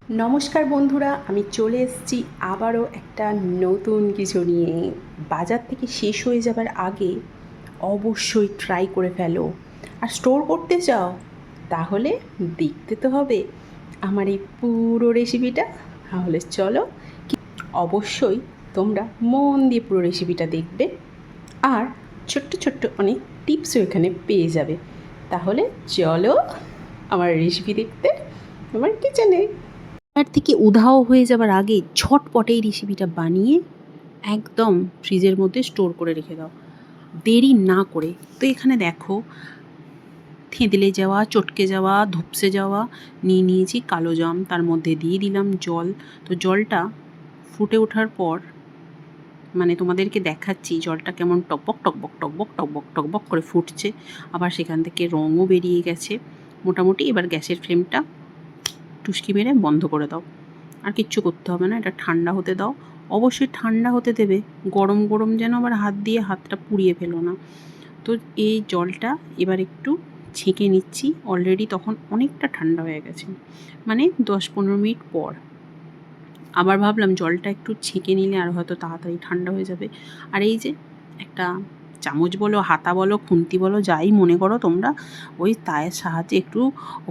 নমস্কার বন্ধুরা, আমি চলে এসেছি আবারও একটা নতুন কিছু নিয়ে। বাজার থেকে শেষ হয়ে যাবার আগে অবশ্যই ট্রাই করে ফেলো। আর স্টোর করতে চাও তাহলে দেখতে তো হবে আমার এই পুরো রেসিপিটা। তাহলে চলো, অবশ্যই তোমরা মন দিয়ে পুরো রেসিপিটা দেখবে আর ছোট্ট ছোট্ট অনেক টিপসও এখানে পেয়ে যাবে। তাহলে চলো আমার রেসিপি দেখতে আমার কিচেনে। তার থেকে উধাও হয়ে যাবার আগে ঝটপট এই রেসিপিটা বানিয়ে একদম ফ্রিজের মধ্যে স্টোর করে রেখে দাও, দেরি না করে। তো এখানে দেখো, থেঁতলে যাওয়া, চটকে যাওয়া, ধুপসে যাওয়া নিয়ে নিয়েছি কালো জাম, তার মধ্যে দিয়ে দিলাম জল। তো জলটা ফুটে ওঠার পর মানে তোমাদেরকে দেখাচ্ছি জলটা কেমন টকবক টকবক টকবক টকবক টকবক করে ফুটছে, আবার সেখান থেকে রঙও বেরিয়ে গেছে মোটামুটি। এবার গ্যাসের ফ্লেমটা টুসকি মেরে বন্ধ করে দাও। আর কিচ্ছু করতে হবে না, এটা ঠান্ডা হতে দাও। অবশ্যই ঠান্ডা হতে দেবে, গরম গরম যেন আবার হাত দিয়ে হাতটা পুড়িয়ে ফেলো না। তো এই জলটা এবার একটু ছেঁকে নিচ্ছি, অলরেডি তখন অনেকটা ঠান্ডা হয়ে গেছে, মানে 10-15 মিনিট পর। আবার ভাবলাম জলটা একটু ছেঁকে নিলে আর হয়তো তাড়াতাড়ি ঠান্ডা হয়ে যাবে। আর এই যে একটা চামচ বলো, হাতা বলো, খুন্তি বলো, যাই মনে করো তোমরা, ওই তায়ের সাহায্যে একটু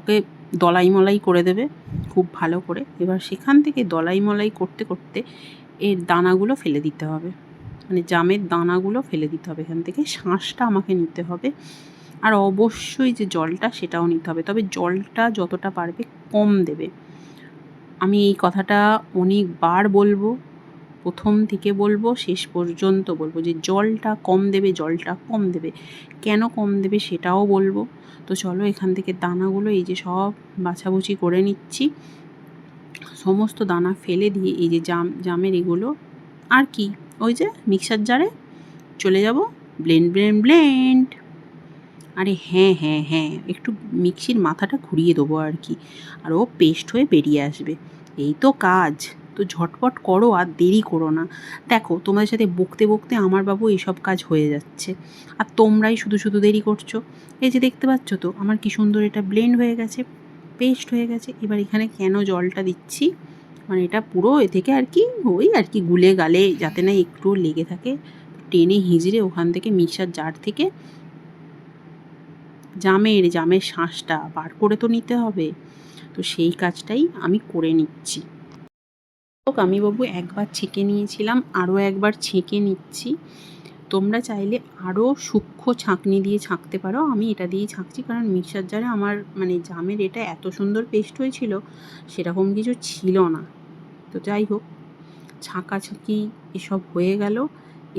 ওকে দলাই মলাই করে দেবে খুব ভালো করে। এবার সেখান থেকে দলাই মলাই করতে করতে এর দানাগুলো ফেলে দিতে হবে, মানে জামের দানাগুলো ফেলে দিতে হবে এখান থেকে। শাঁসটা আমাকে নিতে হবে, আর অবশ্যই যে জলটা সেটাও নিতে হবে, তবে জলটা যতটা পারবে কম দেবে। আমি এই কথাটা অনেকবার বলবো, প্রথম থেকে বলবো, শেষ পর্যন্ত বলবো যে জলটা কম দেবে, জলটা কম দেবে। কেন কম দেবে সেটাও বলবো। তো চলো এখান থেকে দানাগুলো এই যে সব বাছাবুচি করে নিচ্ছি, সমস্ত দানা ফেলে দিয়ে এই যে জামের এগুলো আর কি ওই যে মিক্সার জারে চলে যাব, ব্লেন্ড ব্লেন্ড ব্লেন্ড। আরে হ্যাঁ হ্যাঁ হ্যাঁ, একটু মিক্সির মাথাটা ঘুরিয়ে দেবো আর কি, আর ও পেস্ট হয়ে বেরিয়ে আসবে। এই তো কাজ। তো ঝটপট করো আর দেরি করো না। দেখো তোমাদের সাথে বকতে বকতে আমার বাবু এইসব কাজ হয়ে যাচ্ছে, আর তোমরাই শুধু শুধু দেরি করছো। এই যে দেখতে পাচ্ছ তো আমার কি সুন্দর এটা ব্লেন্ড হয়ে গেছে, পেস্ট হয়ে গেছে। এবার এখানে কেন জলটা দিচ্ছি, মানে এটা পুরো এ থেকে আর কি ওই আর কি গুলে গালে যাতে না একটু লেগে থাকে, টেনে হিজড়ে ওখান থেকে মিক্সার জার থেকে জামের শাঁসটা বার করে তো নিতে হবে। তো সেই কাজটাই আমি করে নিচ্ছি। আমি বাবু একবার ছেঁকে নিয়েছিলাম, আরও একবার ছেঁকে নিচ্ছি। তোমরা চাইলে আরও সূক্ষ্ম ছাঁকনি দিয়ে ছাঁকতে পারো, আমি এটা দিয়েই ছাঁকছি কারণ মিক্সার জারে আমার মানে জামের এটা এত সুন্দর পেস্ট হয়েছিল, সেরকম কিছু ছিল না। তো যাই হোক, ছাঁকাছাঁকি এসব হয়ে গেল।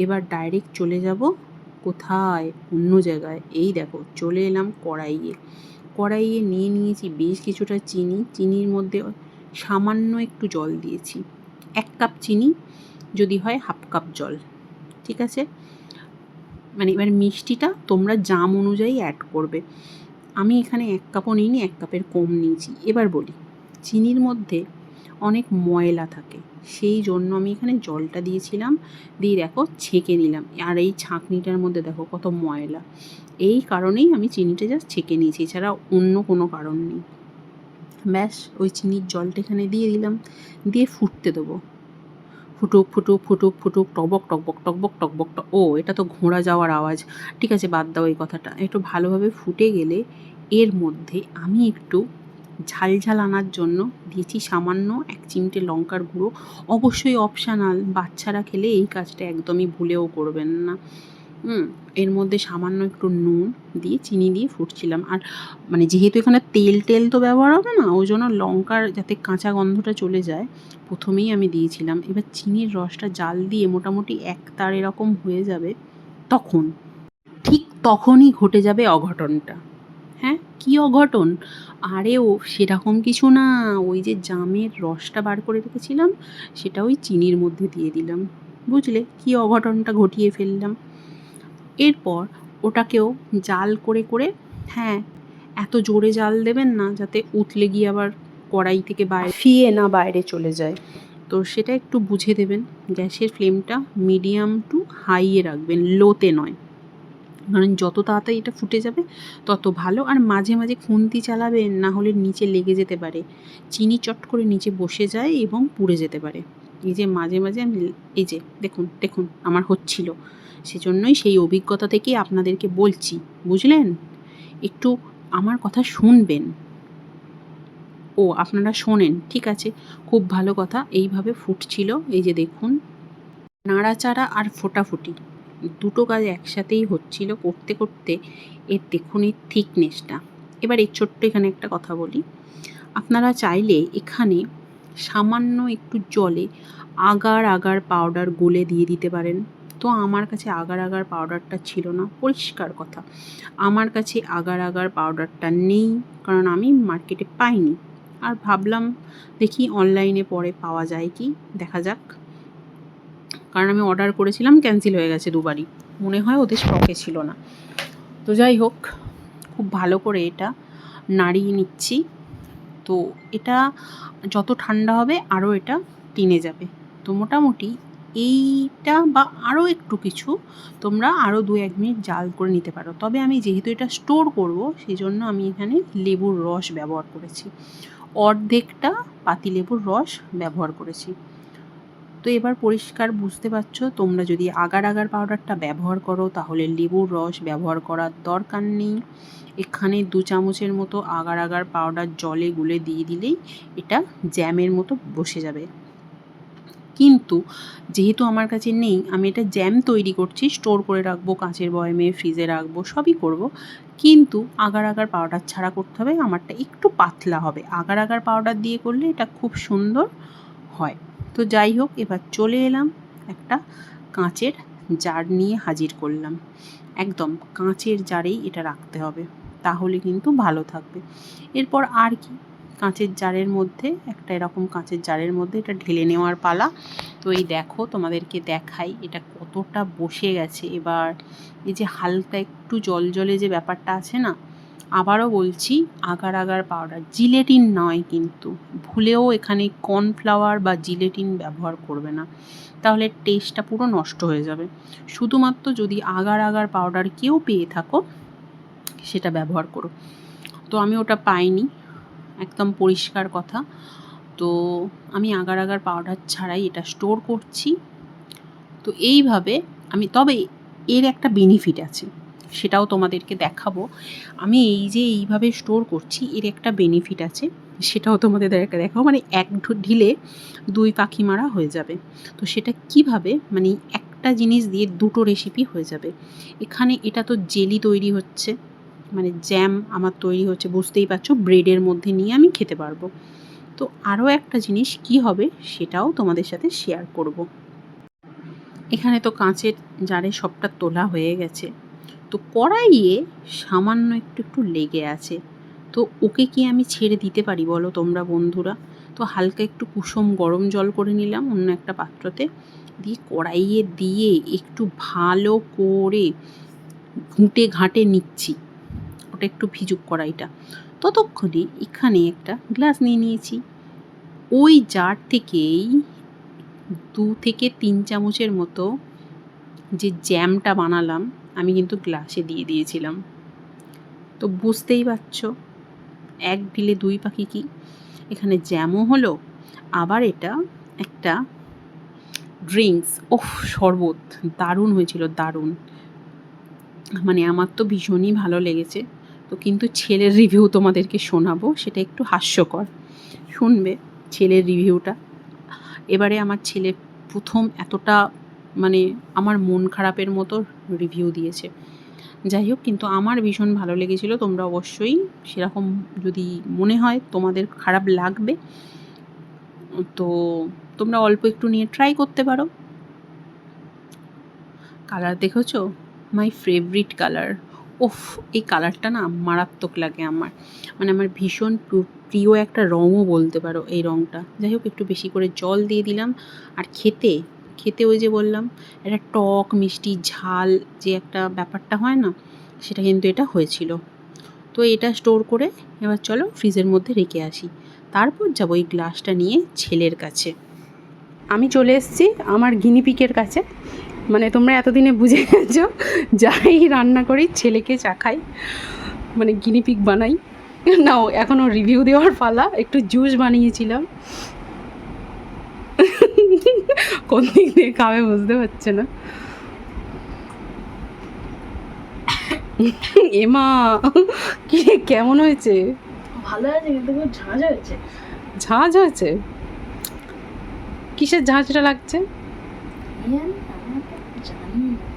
এবার ডাইরেক্ট চলে যাব কোথায়, অন্য জায়গায়। এই দেখো চলে এলাম কড়াইয়ে নিয়ে নিয়েছি বেশ কিছুটা চিনি। চিনির মধ্যে সামান্য একটু জল দিয়েছি, 1 কাপ চিনি যদি হয় 1/2 কাপ জল, ঠিক আছে। মানে এবার মিষ্টিটা তোমরা জাম অনুযায়ী অ্যাড করবে। আমি এখানে 1 কাপও নিইনি, 1 কাপের কম নিয়েছি। এবার বলি, চিনির মধ্যে অনেক ময়লা থাকে, সেই জন্য আমি এখানে জলটা দিয়েছিলাম, দিয়ে দেখো ছেঁকে নিলাম। আর এই ছাঁকনিটার মধ্যে দেখো কত ময়লা, এই কারণেই আমি চিনিটা জাস্ট ছেঁকে নিয়েছি, এছাড়া অন্য কোনো কারণ নেই। ব্যাস ওই চিনির জলটা এখানে দিয়ে দিলাম, দিয়ে ফুটতে দেবো। ফুটুক ফুটুক ফুটুক ফুটুক, টকবক টকবক টকবক টকবক টক। ও এটা তো ঘোড়া যাওয়ার আওয়াজ, ঠিক আছে বাদ দাও এই কথাটা। একটু ভালোভাবে ফুটে গেলে এর মধ্যে আমি একটু ঝাল ঝাল আনার জন্য দিয়েছি সামান্য 1 চিমটে লঙ্কার গুঁড়ো। অবশ্যই অপশানাল, বাচ্চারা খেলে এই কাজটা একদমই ভুলেও করবেন না। এর মধ্যে সামান্য একটু নুন দিয়ে চিনি দিয়ে ফুটছিলাম। আর মানে যেহেতু এখানে তেল তো ব্যবহার হবে না, ওই জন্য লঙ্কার যাতে কাঁচা গন্ধটা চলে যায় প্রথমেই আমি দিয়েছিলাম। এবার চিনির রসটা জাল দিয়ে মোটামুটি 1 তার এরকম হয়ে যাবে, তখন ঠিক তখনই ঘটে যাবে অঘটনটা। হ্যাঁ, কী অঘটন? আরে ও সেরকম কিছু না, ওই যে জামের রসটা বার করে রেখেছিলাম সেটা ওই চিনির মধ্যে দিয়ে দিলাম। বুঝলে কী অঘটনটা ঘটিয়ে ফেললাম? এরপর ওটাকেও জাল করে করে, হ্যাঁ এত জোরে জাল দেবেন না যাতে উতলে গিয়ে আবার কড়াই থেকে ফিয়ে না বাইরে চলে যায়। তো সেটা একটু বুঝে দেবেন। গ্যাসের ফ্লেমটা মিডিয়াম টু হাইয়ে রাখবেন, লোতে নয়। কারণ যত তাড়াতাড়ি এটা ফুটে যাবে তত ভালো। আর মাঝে মাঝে খুন্তি চালাবেন, না হলে নিচে লেগে যেতে পারে, চিনি চট করে নিচে বসে যায় এবং পুড়ে যেতে পারে। এই যে মাঝে মাঝে আমি এই যে দেখুন দেখুন আমার হচ্ছিল, সেজন্যই সেই অভিজ্ঞতা থেকেই আপনাদেরকে বলছি, বুঝলেন? একটু আমার কথা শুনবেন। ও আপনারা শোনেন, ঠিক আছে, খুব ভালো কথা। এইভাবে ফুটছিল, এই যে দেখুন, নাড়াচাড়া আর ফোটাফুটি দুটো কাজ একসাথেই হচ্ছিল। করতে করতে এর দেখুন এই থিকনেসটা। এবার এই ছোট্ট এখানে একটা কথা বলি, আপনারা চাইলে এখানে সামান্য একটু জলে আগার আগার পাউডার গুলে দিয়ে দিতে পারেন। তো আমার কাছে আগার আগার পাউডারটা ছিল না, পরিষ্কার কথা, আমার কাছে আগার আগার পাউডারটা নেই, কারণ আমি মার্কেটে পাইনি। আর ভাবলাম দেখি অনলাইনে পরে পাওয়া যায় কি, দেখা যাক। কারণ আমি অর্ডার করেছিলাম, ক্যান্সেল হয়ে গেছে দুবারই, মনে হয় ওদের স্টকে ছিল না। তো যাই হোক, খুব ভালো করে এটা নাড়িয়ে নিচ্ছি। তো এটা যত ঠান্ডা হবে আরও এটা টেনে যাবে। তো মোটামুটি এইটা বা আরও একটু কিছু তোমরা আরও 2-1 মিনিট জাল করে নিতে পারো। তবে আমি যেহেতু এটা স্টোর করব, সেই জন্য আমি এখানে লেবুর রস ব্যবহার করেছি, অর্ধেকটা পাতিলেবুর রস ব্যবহার করেছি। তো এবার পরিষ্কার বুঝতে পারছো, তোমরা যদি আগার আগার পাউডারটা ব্যবহার করো তাহলে লেবুর রস ব্যবহার করার দরকার নেই। এখানে 2 চামচের মতো আগার আগার পাউডার জলে গুলে দিয়ে দিলেই এটা জ্যামের মতো বসে যাবে। কিন্তু যেহেতু আমার কাছে নেই, আমি এটা জ্যাম তৈরি করছি, স্টোর করে রাখবো, কাঁচের বয়ামে ফ্রিজে রাখবো, সবই করব, কিন্তু আগার আগার পাউডার ছাড়া করতে হবে। আমারটা একটু পাতলা হবে, আগার আগার পাউডার দিয়ে করলে এটা খুব সুন্দর হয়। তো যাই হোক, এবার চলে এলাম একটা কাঁচের জার নিয়ে হাজির করলাম। একদম কাঁচের জারেই এটা রাখতে হবে, তাহলে কিন্তু ভালো থাকবে। এরপর আর কি, কাঁচের জারের মধ্যে একটা এরকম কাঁচের জারের মধ্যে এটা ঢেলে নেওয়ার পালা। তো এই দেখো, তোমাদেরকে দেখাই এটা কতটা বসে গেছে। এবার এই যে হালকা একটু জলজলে যে ব্যাপারটা আছে না, আবারও বলছি, আগার আগার পাউডার, জিলেটিন নয় কিন্তু, ভুলেও এখানে কর্নফ্লাওয়ার বা জিলেটিন ব্যবহার করবে না, তাহলে টেস্টটা পুরো নষ্ট হয়ে যাবে। শুধুমাত্র যদি আগার আগার পাউডার কেউ পেয়ে থাকো সেটা ব্যবহার করো। তো আমি ওটা পাইনি, একদম পরিষ্কার কথা। তো আমি আগার আগার পাউডার ছাড়াই এটা স্টোর করছি। তো এইভাবে আমি, তবে এর একটা বেনিফিট আছে, সেটাও তোমাদেরকে দেখাবো। আমি এই যে এইভাবে স্টোর করছি, এর একটা বেনিফিট আছে, সেটাও তোমাদের দেখাবো। মানে এক ঢিলে 2 পাখি মারা হয়ে যাবে। তো সেটা কিভাবে, মানে একটা জিনিস দিয়ে 2টো রেসিপি হয়ে যাবে। এখানে এটা তো জেলি তৈরি হচ্ছে, মানে জ্যাম আমার তৈরি হচ্ছে, বুঝতেই পারছো, ব্রেডের মধ্যে নিয়ে আমি খেতে পারবো। তো আরও একটা জিনিস কি হবে সেটাও তোমাদের সাথে শেয়ার করব। এখানে তো কাঁচের জারে সবটা তোলা হয়ে গেছে, তো কড়াইয়ে সামান্য একটু লেগে আছে। তো ওকে কি আমি ছেড়ে দিতে পারি বলো তোমরা বন্ধুরা? তো হালকা একটু কুসুম গরম জল করে নিলাম অন্য একটা পাত্রতে, দিয়ে কড়াইয়ে দিয়ে একটু ভালো করে ঘুঁটে ঘাঁটে নিচ্ছি, ওটা একটু ভিজুক কড়াইটা। ততক্ষণে এখানে একটা গ্লাস নিয়ে নিয়েছি, ওই জার থেকেই 2 থেকে 3 চামচের মতো যে জ্যামটা বানালাম আমি কিন্তু গ্লাসে দিয়ে দিয়েছিলাম। তো বুঝতেই পারছো, এক ঢিলে 2 পাখি কি, এখানে জ্যামও হলো, আবার এটা একটা ড্রিঙ্কস, শরবত, দারুণ হয়েছিল, দারুণ। মানে আমার তো ভীষণই ভালো লেগেছে। তো কিন্তু ছেলের রিভিউ তোমাদেরকে শোনাবো, সেটা একটু হাস্যকর, শুনবে ছেলের রিভিউটা। এবারে আমার ছেলে প্রথম এতটা, মানে আমার মন খারাপের মতো রিভিউ দিয়েছে। যাই হোক, কিন্তু আমার ভীষণ ভালো লেগেছিলো। তোমরা অবশ্যই সেরকম যদি মনে হয় তোমাদের খারাপ লাগবে, তো তোমরা অল্প একটু নিয়ে ট্রাই করতে পারো। কালার দেখেছো, মাই ফেভারিট কালার। এই কালারটা না মারাত্মক লাগে আমার, মানে আমার ভীষণ প্রিয় একটা রঙও বলতে পারো এই রঙটা। যাই হোক, একটু বেশি করে জল দিয়ে দিলাম। আর খেতে খেতে ওই যে বললাম, একটা টক মিষ্টি ঝাল যে একটা ব্যাপারটা হয় না, সেটা কিন্তু এটা হয়েছিল। তো এটা স্টোর করে এবার চলো ফ্রিজের মধ্যে রেখে আসি, তারপর যাবো এই গ্লাসটা নিয়ে ছেলের কাছে। আমি চলে এসেছি আমার গিনিপিকের কাছে। মানে তোমরা এতদিনে বুঝে গেছো, যাই রান্না করি ছেলেকে চা খাই, মানে গিনিপিগ বানাই। নাও এখনও রিভিউ দেওয়ার পালা। একটু জুস বানিয়েছিলাম, কোন দিক দিয়ে খাবে বুঝতে পারছে না। এমা কি কেমন হয়েছে? ভালো আছে, কিন্তু খুব ঝাঁঝ হয়েছে। ঝাঁঝ হয়েছে? কিসের ঝাঁঝটা লাগছে? জানি না।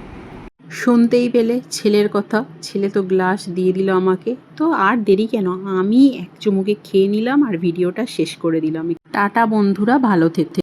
শুনতেই পেলে ছেলের কথা। ছেলে তো গ্লাস দিয়ে দিল আমাকে। তো আর দেরি কেন, আমি এক চুমুকে খেয়ে নিলাম আর ভিডিওটা শেষ করে দিলাম। টাটা বন্ধুরা, ভালো থেকে।